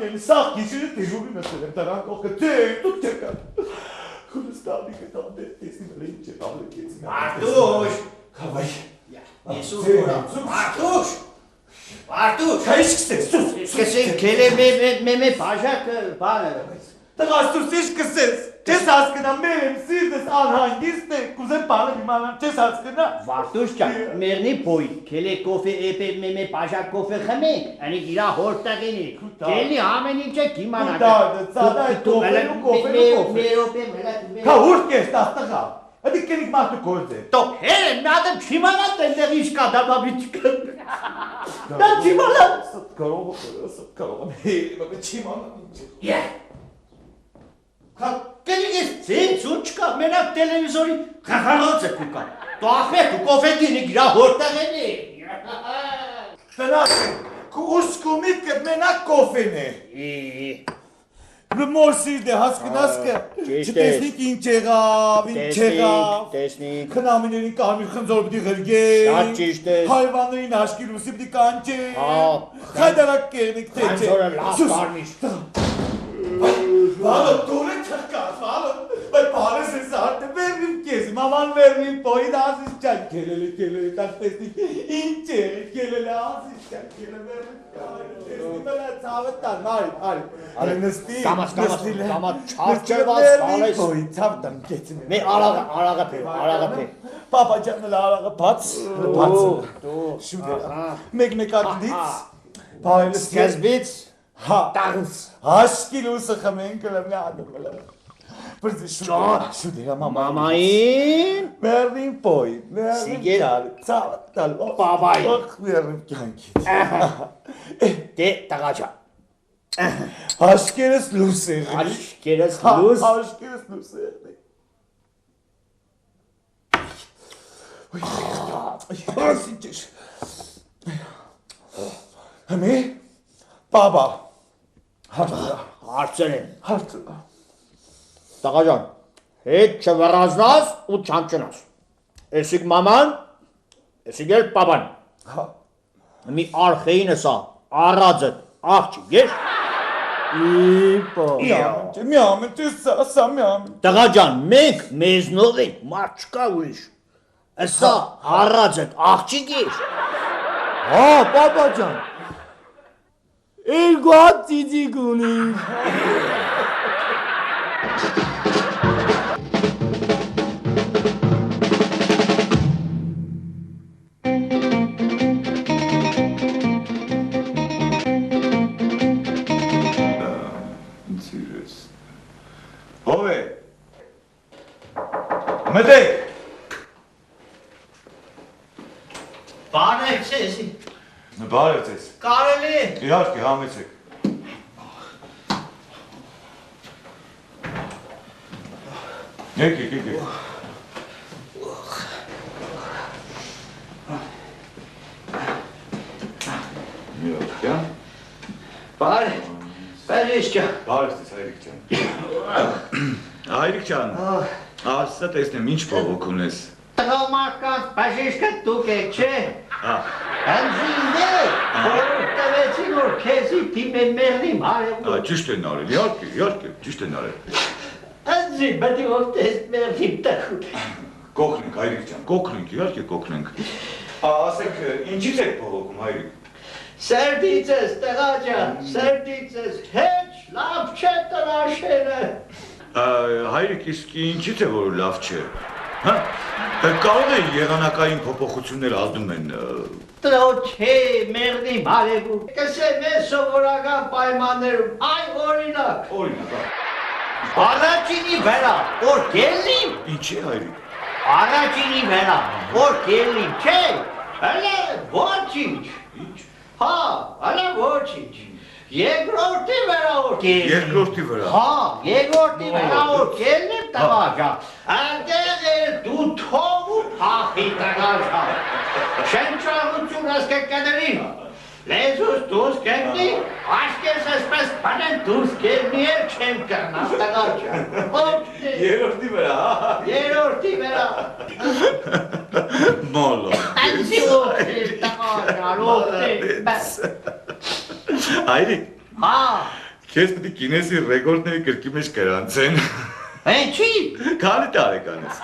Ամեն սաղ գիշերը դեժուրի նստել եմ դրանք ողքը դեր դուք չեկան։ Քուրստանի կտանդե տեսնել ինչ է ալեկեցին։ Արտուշ։ Խավայ։ Ես ուղորա։ Արտուշ։ Արտուշ, քայս սկսես։ սկսենք քելե մե բաժակը բանը։ Տղաստուս ինչ սկսես։ Չես հասկնա մեր եմ սիրտս անհանգիստ է, կուզեմ բանը իմանամ, չես հասկնա։ Վարդուշ ջան, մերնի բոյ, քելե կոֆե էպե մե բաժակ կոֆե խմենք, անի իրա հորտեղինի։ Քելի ամեն ինչը կիմանա։ Դա ցադա կոֆեու կոֆե։ Քա հուրտ կես տղա։ Ադի կենիկ մարդու գործ է։ Տո հերը նադեմ չիմանա տենտեղ ինչ կա դաբաբիչկը։ Դա չիմանա։ Կարող եմ չիմանա ինչ։ Կենիգես ծեն ծուչկա, մենակ տելևիզորի խախարոց է կուկա։ Տո ախմեկ ու կոֆետինի գրա հորտեղեն է։ Տնակ, կուսկումիտ կետ մենակ կոֆեն է։ Մոր սիրտ է, հասկնաս կը, չտեսնիք ինչ եղավ, տեսնիք, խնամիներին կարմիր խնձոր պտի ղրգեն, շատ ճիշտ է, հայվաններին աշկի լուսի պտի կանչեն, խայդարակ կերնիք թե չէ, խնձորը լավ կարմիր, Վալը դուրը չկաս, վալը, բայց բարես ես արդը վերնիմ կեզ, մաման վերնիմ պոյին ազիս ճան կելել, տակ տեսնիք, ինչ է, կելել ազիս ճան, կելել վերնիմ տեսնի բլա ծավտան, արի, նստի, չարջերված վալես, պոյին ծավտան կեցին, մե արաղը պե, պապա ճանն արաղը բաց, շուտերա, մեկ-մեկակնից, բարելս սկզբից, տաղնց, Աշկի լուսը խմեն կլեմ ադում վլը, բրձի շուտերա մամային, մերնին պոյ, մերնին տալ, ծավտալ, պաբայի, մերնին կյանքից, դե տղաճա, աշկերս լուս եղնի, աշկերս լուս եղնի, Հմի, բաբա, հարցեր են, տղաճան, հետ չվռազնաս ու չանչնաս, էսիք մաման, էսիք էլ պապան, մի արխեին էսա, առածդ, աղջիկ, ես, միամեն, տեսա միամեն, տղաճան, մենք մեզնով ենք, մարդ չկա ուրիշ, էսա, առածդ, աղջիկ ես, պապա ջան, Երկու հատ ծիծիկ ունի։ Ով է, մտեք, բանեք չէ էսի, բարև ձեզ, կարելի է, իհարկե համեցեք, եկեք, Բարև ջան, բարև ձեզ հայրիկ ջան, հայրիկ ջան, ասա տեսնեմ ինչ բողոք ունես, տղամարդկանց բաժիշկը դուք եք չէ, Հենզինդ է, որ տվեցին, որ քեզի թիմեն մեղնիմ հարևում։ Ճիշտ են արել, իհարկե, ճիշտ են արել։ Հենզին, բետի որ տեստ մեղնիմ տխուտ։ Կողնենք, հայրիկ ջան, կողնենք, իհարկե կողնենք։ Ասեք, ինչից եք բողոքում, հայրիկ։ Սերդից ես, տղա ջան, սերդից ես, հեչ լավ չէ տնաշենը։ Հայրիկ, իսկ ինչից է, որ լավ չէ։ Կարող է եղանակային փոփոխություններ ազդում են։ Տրո չէ, մեղնիմ հարևում։ Կսեմ ես սովորական պայմաններում, այ օրինակ։ Առաջինի վրա, որ կելնիմ։ Ինչի հայրիկ։ Առաջինի վրա, որ կելնիմ, չէ, հլե ոչինչ։ Հա, հլե ոչինչ։ Երկրորդի վրա որ կելնիմ։ Երկրորդի վրա։ Հա, երկրորդի վրա որ կելնիմ տղա ջան։ Այնտեղ էր դու թող ու փախի տղա ջան։ Շնչառություն ասկեքկադրի։ Լեզուս դուս կեննի, աշկես ասպես բանեն դուս կեննի էլ չեմ կրնա տղա ջան։ Երորդի վրա, հա։ Երորդի վրա։ Մոլո։ Անցի տղա ջան, Հայրիկ, հա, Քեզ պետք է կինեսի ռեկորդների գրքի մեջ գրանցեն։ Ինչի։ Քանի տարեկան ես։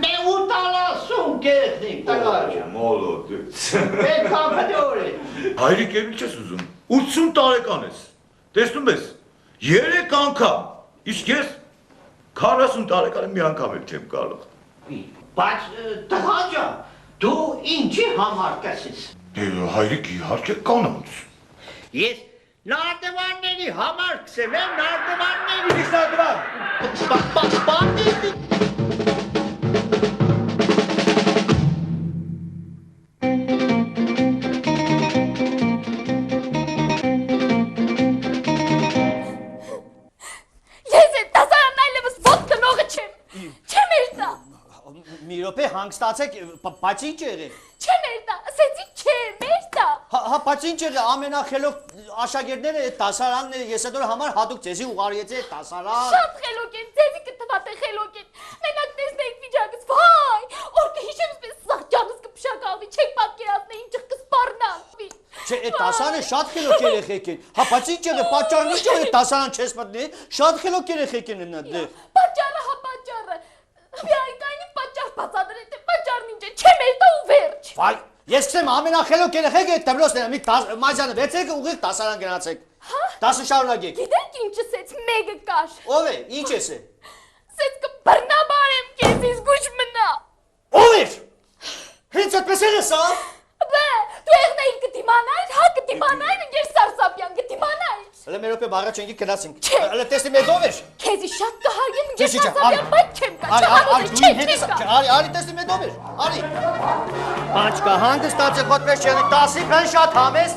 Մե 80 գետնիկ տղաջ։ Մոլոդից։ Պետքամպետոր է։ Հայրիկ էլ չես ուզում։ 80 տարեկան ես։ Տեսնում ես։ 3 անգամ։ Իսկ ես 40 տարեկան մի անգամ էլ չեմ կարող։ Բայց տղաջա, դու ինչի համար կասես։ Հայրիկ իհարկե կանանց։ Ես նարդվանների համար կսեմ եմ նարդվանների։ Ինչ նարդվան։ Բանդիտի։ Մի րոպե հանգստացեք, բայց ինչ եղել։ Չեմ երտա, ասեցի չեմ երտա։ Հա, բայց ինչ եղել, ամենախելոք աշակերտները այդ դասարանները ես այդ համար հատուկ ձեզի ուղարկեցի այդ դասարան։ Շատ խելոք են, ձեզի կտվատե խելոք են։ Մենակ տեսնեիք վիճակս, վայ, օր կհիշեմ սպես սաղջանս կփշակալվի, չեք պատկերացնե ինչը կսպառնալվի։ Չէ, այդ դասարանը շատ խելոք երեխեք են։ Հա, բայց ինչ եղել, պատճառն ինչ է այդ դասարան չես մտնի, շատ խելոք երեխեք են այնտեղ։ Պատճառը, հա պատճառը։ Միայնքանի պատճառ բացատրել, թե պատճառն ինչ է, չեմ երտա ու վերջ։ Վայ, ես քսեմ ամենախելոք երեխեք այդ դպրոցները, մի մազյանը վեցեք ուղիղ դասարան գնացեք։ Հա։ Դասը շարունակեք։ Գիտեք ինչը սեց մեկը կար։ Ով է, ինչ ես է։ Սեց կբռնաբարեմ քեզ զգուշ մնա։ Ով է։ Հենց այդպես է սա։ Բե, դու եղնայիր կդիմանայիր, հա կդիմանայիր, ինքեր Սարսափյան կդիմանայիր։ Հələ մեր օպե բարա չենքի գնացինք։ Չէ։ Հələ տեսնի մեզ ով էր։ Քեզի շատ կհարգեմ, ինքեր Չէ, Սարսափյան, բայց չեմ կա, Արի տեսնի մեզ ով էր։ Արի։ Բաչկա հանգստացեք ոդպես չեն 10-ի բան շատ համես։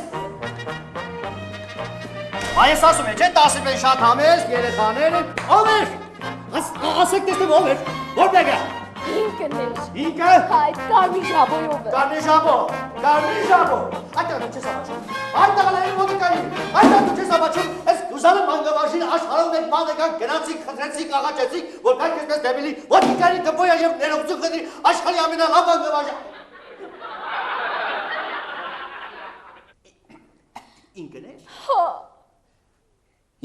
Այս ասում է, չէ, 10-ի բան շատ համես, երեխաները ով էր։ Ասեք տեսնեմ ով էր։ Որտեղ է։ Ինքն էր։ Ինքը։ Այդ կարմիր ժաբոյով է։ Կարմիր ժաբո։ Այդտեղ չես ապաչում։ Այդտեղ լայնի մոտիկայի։ Այդտեղ դու չես ապաչում։ Ես դուզանը մանգավարժին աշխարհում եք մանեկան գնացիք, խնդրեցիք, աղաչեցիք, որ փակ քեզ դեպելի մոտիկայի դպոյա եւ ներողություն խնդրի աշխարհի ամենալավ մանգավարժը։ Ինքն է։ Հա։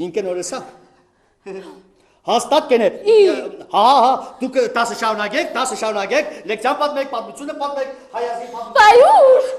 Ինքն օրեսա։ Հաստատ կեն է։ Հա, դուք 10 շարունակեք, լեկցիան պատմեք, պատմությունը պատմեք, հայազի պատմեք։ Բայուր։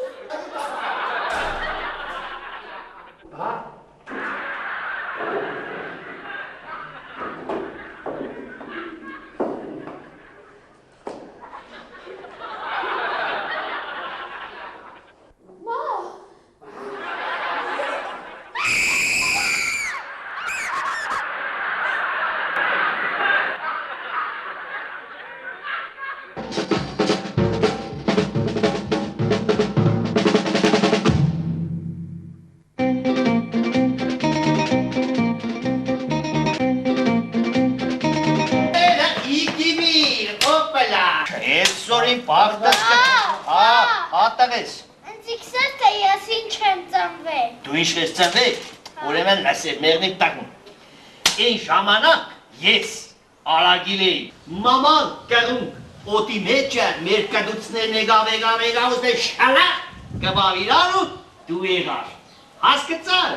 Դու ինչ ես ծնվել, ուրեմն լսեք, մեղնիկ տակում։ Այն ժամանակ ես արագիլ էի, մաման կեղում, օտի մեջ էր, մեր կդուցներն եկավ ուզներ շալա, կբավ իրան ու դու եղար, հասկծար,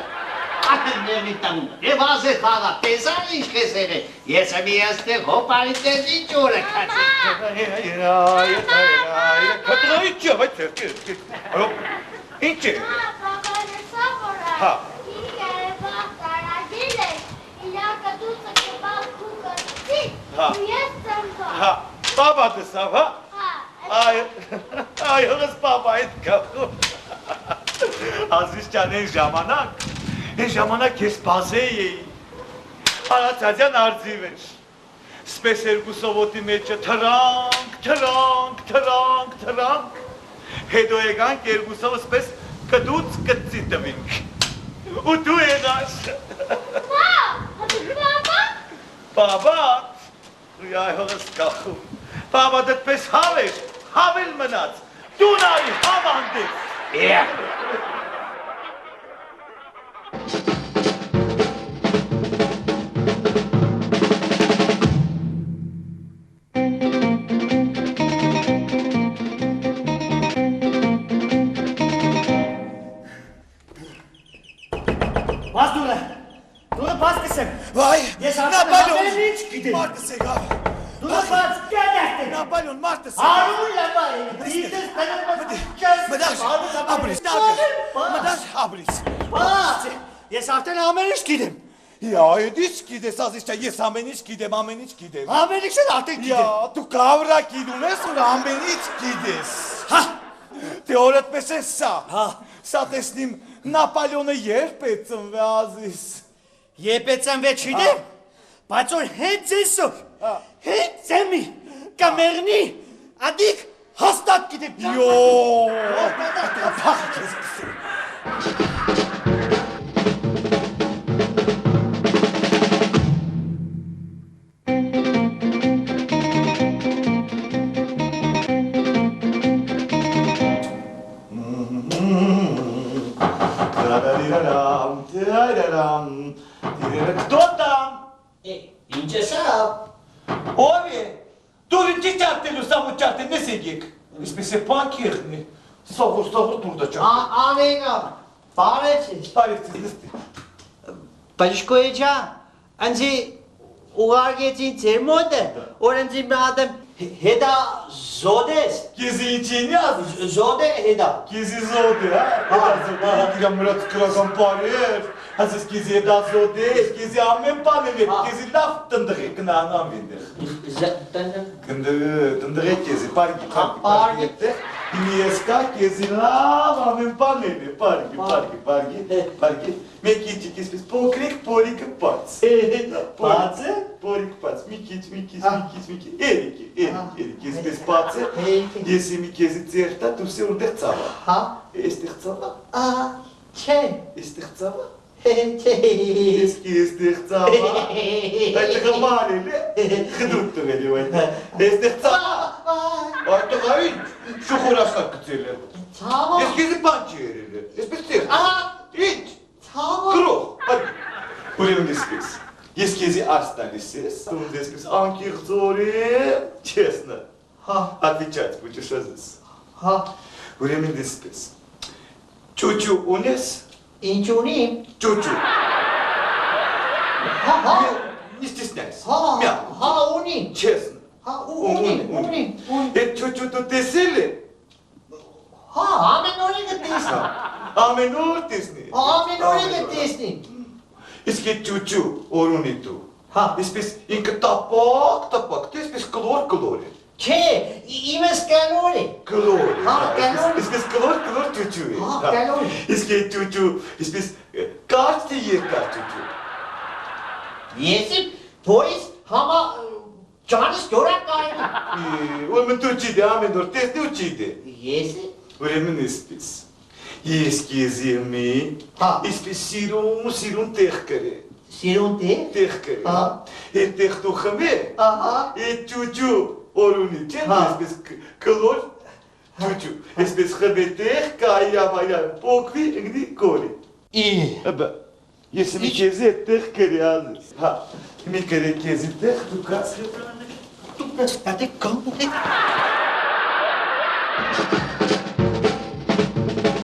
ախր մեղնիկ տակում, և ազե խաղա, տեսար ինչ կես եղել, ես եմ իաստեղ հոպարի տես ինչ օրը Ինչ է։ Հա։ Երևա տարագիր է, իրակը դուսը կբալ կուկրցի, ու ես ծնվա։ Հա, պապա դսավ, հա։ Հա։ Այողս պապա այդ կապում։ Ազիզճան այն ժամանակ ես բազեի էի, Արացածյան արձիվ էր, սպես երկու սովոտի մեջը թրանք, հետո եկանք երկուսով սպես կդուց կծի տվինք, ու դու եղաս։ Պապատ, ու այողս կախում, պապատ այդպես հավել մնաց, դու նարի հավանդեց։ Բաց դուրը, բաց Ես ամեն ինչ գիտեմ։ Մարտս եկավ։ Դու բաց կդաշտի։ Նապոլեոն մարտս Արուն լավայ։ Դիտես Մդաշ, ապրիս, մդաշ, ապրիս։ Բաց, ես արդեն ամեն ինչ գիտեմ։ Ja, edis gides, azıcık yes ameniç gidem, ameniç gidem. Ամեն ինչ արդեն գիտեմ։ Ya, tu kavra gidunes un ameniç gides. Հա, Te öğretmesen sa. Ha. Sa teslim Napoleon'u yer petsin ve aziz. Եպեցան վե չիդեմ, բայց որ հենց այսօր, հենց եմի, կամերնի, ադիք հաստատ գիտեմ։ Yo. Кто там? Ինչ է սա։ Ovi, turinci çartını samut çartını ne segik? İspese pankirni. Savur burada çartı. Անենա, բարեցի։ Parifsiz. Բաշխոյջա, անձի ուղարկեցին ձեր մոտը, որ անձի մի ադեմ հետա զոդես, Gezi için yaz. զոդե հետա։ Gezi zodi ha. Eda zodi. Giram Murat Kırakan parir. Aziz gezi eda zodi. Gezi amen parir. Gezi laf tındığı. Kına anam bindir. Tındığı gezi. Pargi. Pargi. Inieska gezi laf amen parir. Pargi. Mekici kispis pokrik porik pats. Patse? Porik pats. Mikic. Eriki. Kispis patse. Если ми кези церта, то все унде цава. Հա, Estих цава? չէ, Estich цава? չէ։ Estich цава? Это говорили? Хдут говорили. Estich цава? Это говорит. Что хорошо кцели? Ցավը։ Eski pançeri. Espestir. İç. Ցավը։ Круг. Ուրեմն իսպես. Ես քեզի остались. Ты здесь анкихтори. Честно. Հա, Отвечать будешь азис. հա, Ուրեմն իսպես. Чучу ունես? ինչ ունիմ։ Чучу. Հա, Не стесняйся. հա, Мяу. հա, ունիմ։ Честно. Հա, ունիմ։ Это чучу тут тесили? Հա, ամեն օրը գտեսնի։ Аменур тесни. Ամեն օրը գտեսնի։ Иски чучу оруниту. Հա, Испес инка тапак. Ты испес клори. չէ, իմս կանորի։ Клори. Клори. Испес клор чучу. Կանորի։ Иски чучу. Испес карте ека чучу. Եսի փոյս համա ջանս դորա կայնի։ Ուրեմն դու ճիդի ամենուր տեսնի ու ճիդի։ Եսի։ Ուրեմն իսպես։ Ես կեզիմի, Հա։ իսպես սիրուն տեղ կրե։ Սիրուն դե։ Տեղ կրե։ Հա։ Էդ տեղ դու խմե, Ահա։ էդ ճուճու օրունի, չեն Հա։ իսպես կլոր ճուճու։ Իսպես խմե տեղ կայավայա, պոկվի ընգնի կորի։ Ի։ Աբա, ես մի կեզի էդ տեղ կրե ազես։ Հա, մի կրե կեզի տեղ դու կաս։ Դու կստատի կամպուտի։